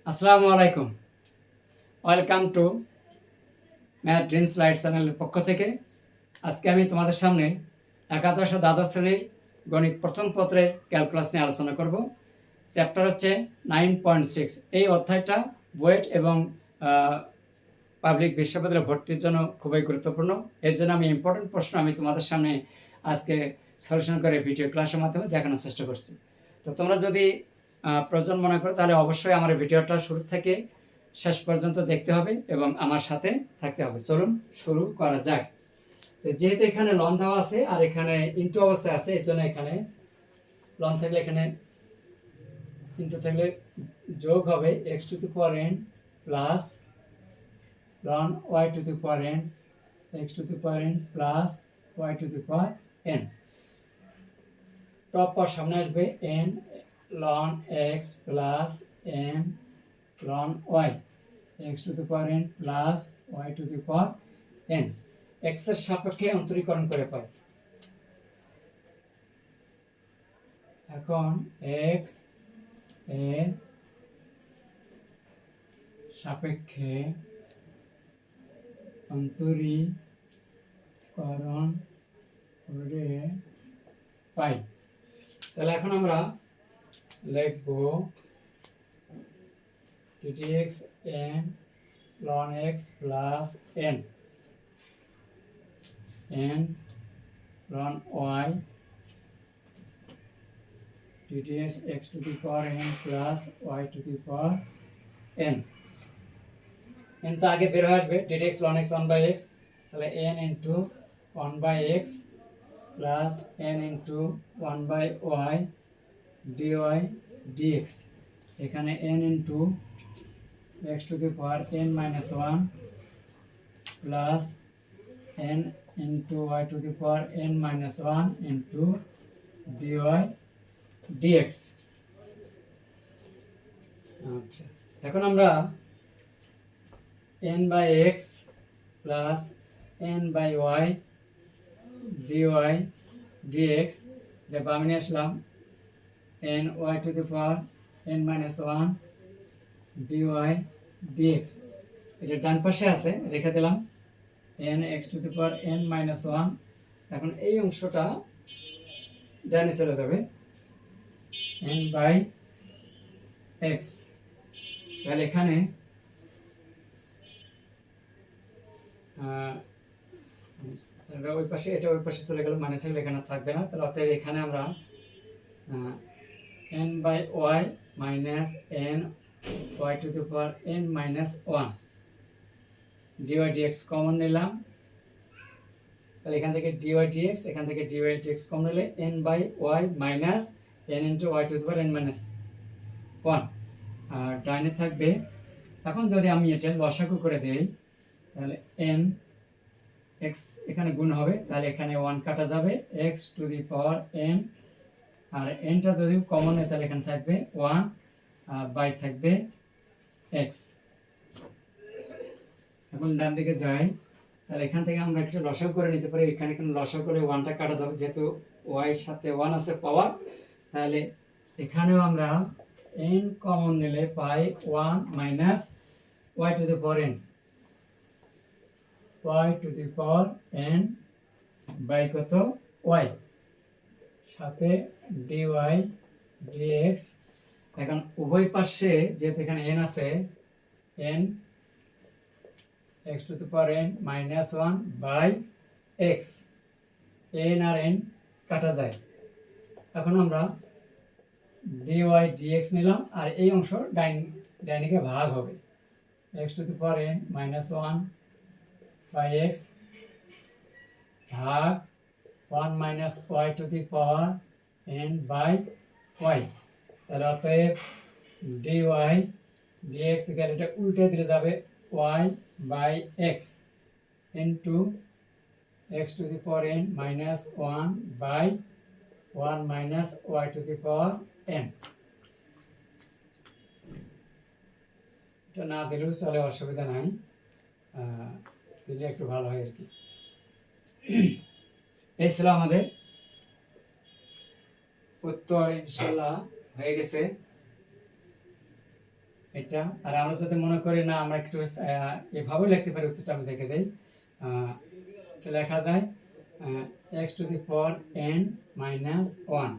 আসসালামু আলাইকুম। Welcome to math dreams light চ্যানেলের পক্ষ থেকে আজকে আমি তোমাদের সামনে একাদশ ও দ্বাদশ শ্রেণীর গণিত প্রথম পত্রের ক্যালকুলাস নিয়ে আলোচনা করব। চ্যাপ্টার হচ্ছে 9.6। এই অধ্যায়টা বুয়েট এবং পাবলিক বিশ্ববিদ্যালয়ে ভর্তির জন্য খুবই গুরুত্বপূর্ণ। এর জন্য আমি ইম্পর্টেন্ট প্রশ্ন আমি তোমাদের সামনে আজকে সলিউশন করে ভিডিও ক্লাসের মাধ্যমে দেখানোর চেষ্টা করছি। তো তোমরা যদি প্রয়োজন মনে করো তাহলে অবশ্যই আমার ভিডিওটা শুরু থেকে শেষ পর্যন্ত দেখতে হবে এবং আমার সাথে থাকতে হবে। চলুন শুরু করা যাক। তো যেহেতু এখানে লন দেওয়া আছে আর এখানে ইন্টু অবস্থায় আছে, এর জন্য এখানে লন থাকলে এখানে ইন্টু থাকলে যোগ হবে x to the power N plus ln y to the power n x to the power n plus y to the power n। Top power সামনে আসবে n ln x plus n ln y x to the power n plus y to the power n। x এর সাপেক্ষে অন্তরীকরণ করে পাই। এখন x এর সাপেক্ষে অন্তরীকরণ করে পাই। তাহলে এখন আমরা লিখব dx n ln x plus n n ln y dx x to the power n plus y to the power n। n তো আগে বের হয়ে আসবে dx ln x 1/x, তাহলে n into 1/x plus n into 1/y dy dx। এখানে n into x to the power n minus 1 plus n into y to the power n minus 1 into dy dx। আচ্ছা, এখন আমরা n by x plus n by y dy dx এটা বামে নিয়ে আসলাম n y to the power n minus 1 dy dx। এটা ডান পাশে আছে, রেখে দিলাম n x to the power n minus 1। এখন এই অংশটা ডানে চলে যাবে n by x। তাহলে এখানে ওই পাশে এটা ওই পাশে চলে গেল, মানে ছিল এখানে থাকবে না। তাহলে অতএব এখানে আমরা n by y minus n y to the power n minus 1 dy dx common নিলাম। তাহলে এখান থেকে dy dx, এখান থেকে dy dx কমন নিলে n by y minus n into y to the power n minus 1 আর ডাইনে থাকবে। এখন যদি আমি এটা লসাগু করে দেই তাহলে n x এখানে গুণ হবে, তাহলে এখানে 1 কাটা যাবে x to the power n আর nটা যদি কমন হয় তাহলে এখানে থাকবে 1 আর বাই থাকবে x। এখন ডান দিকে যাই, তাহলে এখান থেকে আমরা একটা লসাগু করে নিতে পারি। এখানে লসাগু করে 1টা কাটা যাবে, যেহেতু y এর সাথে 1 আছে পাওয়ার, তাহলে এখানেও আমরা n কমন নিলে পাই 1 minus y to the power n y to the power n by কত y সাথে dy dx। এখন উভয় পাশে যেহেতু এখানে n আছে n x to the power n minus 1 by x, n আর n কাটা যায়। এখন আমরা dy dx নিলাম আর এই অংশ ডাইনিকে ভাগ হবে x to the power n minus 1 by x ভাগ 1 minus y to the power n by y। তাহলে অতএব dy dx এখানে এটা উল্টে দিলে যাবে y by x into x to the power n minus 1 by 1 minus y to the power n। এটা না দিলেও চলে, অসুবিধা নাই, দিলে একটু ভালো হয় আর কি। এই ছিল আমাদের উত্তর, ইনশাল্লাহ হয়ে গেছে। এটা। আর আমরা যদি মনে করি না আমরা একটু এভাবেও লিখতে পারি, উত্তরটা আমি দেখে দিই। এটা লেখা যায় x to the power n minus one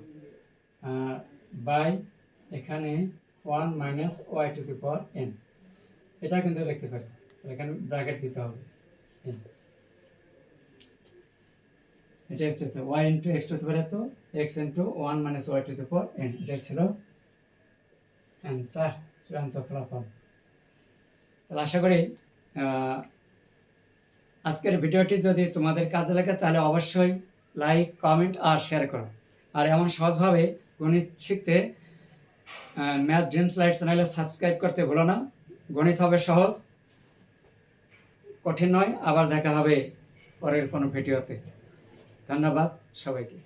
by এখানে one minus y to the power n, এটা কিন্তু লিখতে পারি। এখানে ব্র্যাকেট দিতে হবে n। এটা হচ্ছে তো y into x to the power তো x into one minus y to the power n, এটা ছিল অ্যান্সার, চূড়ান্ত ফলাফল। তাহলে আশা করি আজকের ভিডিওটি যদি তোমাদের কাজে লাগে তাহলে অবশ্যই লাইক, কমেন্ট আর শেয়ার করো। আর এমন সহজভাবে গণিত শিখতে ম্যাথ ড্রিমস লাইট চ্যানেলে সাবস্ক্রাইব করতে ভুলো না। গণিত হবে সহজ, কঠিন নয়। আবার দেখা হবে পরের কোনো ভিডিওতে। ধন্যবাদ সবাইকে।